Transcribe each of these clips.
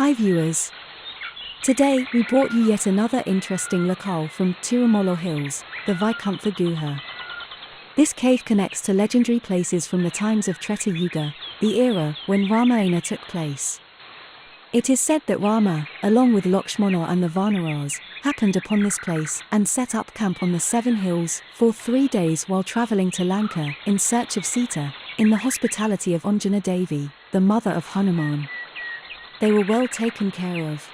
Hi viewers. Today we brought you yet another interesting locale from Tirumala Hills, the Vaikuntha Guha. This cave connects to legendary places from the times of Treta Yuga, the era when Ramayana took place. It is said that Rama, along with Lakshmana and the Vanaras, happened upon this place and set up camp on the 7 hills for 3 days while travelling to Lanka in search of Sita, in the hospitality of Anjana Devi, the mother of Hanuman. They were well taken care of.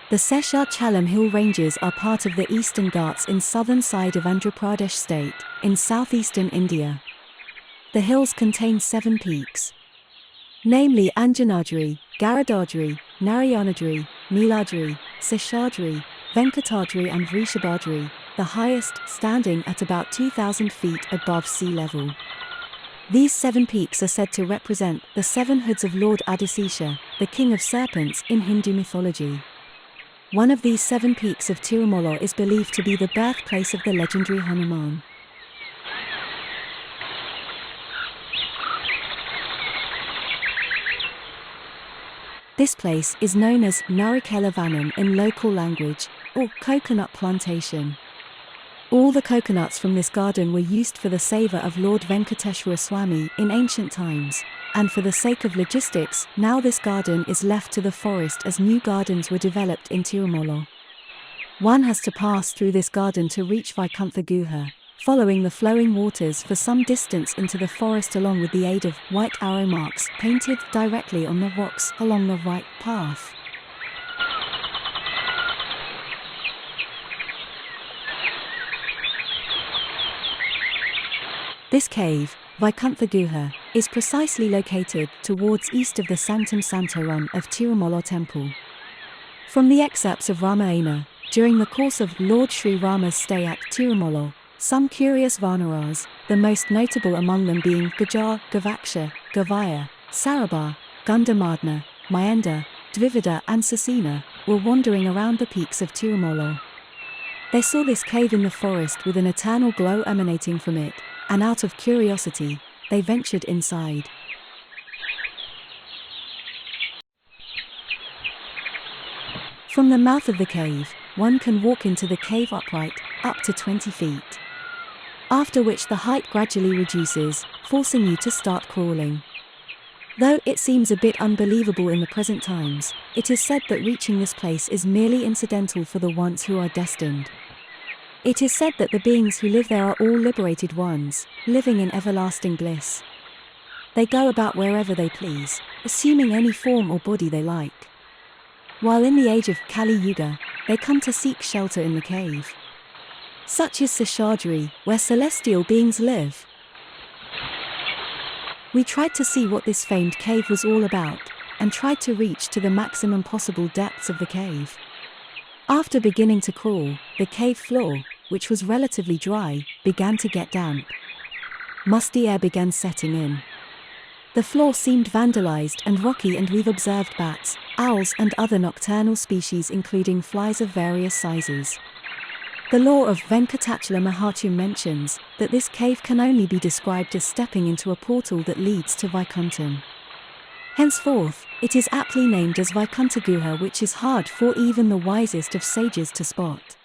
The Seshachalam hill ranges are part of the Eastern Ghats in southern side of Andhra Pradesh state, in southeastern India. The hills contain 7 peaks, namely Anjanadri, Garudatri, Narayanadri, Neeladri, Seshadri, Venkatadri and Vrishabhadri, the highest standing at about 2,000 feet above sea level. These 7 peaks are said to represent the 7 hoods of Lord Adisesha, the king of serpents in Hindu mythology. One of these 7 peaks of Tirumala is believed to be the birthplace of the legendary Hanuman. This place is known as Narikela Vanam in local language, or coconut plantation. All the coconuts from this garden were used for the seva of Lord Venkateshwara Swami in ancient times, and for the sake of logistics, now this garden is left to the forest as new gardens were developed in Tirumala. One has to pass through this garden to reach Vaikuntha Guha, following the flowing waters for some distance into the forest along with the aid of white arrow marks painted directly on the rocks along the right path. This cave, Vaikuntha Guha, is precisely located towards east of the Santam Santorum of Tirumala temple. From the excerpts of Ramayana, during the course of Lord Sri Rama's stay at Tirumala, some curious Vanaras, the most notable among them being Gaja, Gavaksha, Gavaya, Sarabha, Gandamadna, Mayenda, Dvivida and Sasina, were wandering around the peaks of Tirumala. They saw this cave in the forest with an eternal glow emanating from it, and out of curiosity, they ventured inside. From the mouth of the cave, one can walk into the cave upright, up to 20 feet. After which the height gradually reduces, forcing you to start crawling. Though it seems a bit unbelievable in the present times, it is said that reaching this place is merely incidental for the ones who are destined. It is said that the beings who live there are all liberated ones, living in everlasting bliss. They go about wherever they please, assuming any form or body they like. While in the age of Kali Yuga, they come to seek shelter in the cave. Such is Seshadri, where celestial beings live. We tried to see what this famed cave was all about, and tried to reach to the maximum possible depths of the cave. After beginning to crawl, the cave floor, which was relatively dry, began to get damp. Musty air began setting in. The floor seemed vandalized and rocky, and we've observed bats, owls and other nocturnal species including flies of various sizes. The law of Venkatachala Mahatyam mentions that this cave can only be described as stepping into a portal that leads to Vaikuntham. Henceforth, it is aptly named as Vaikuntha Guha, which is hard for even the wisest of sages to spot.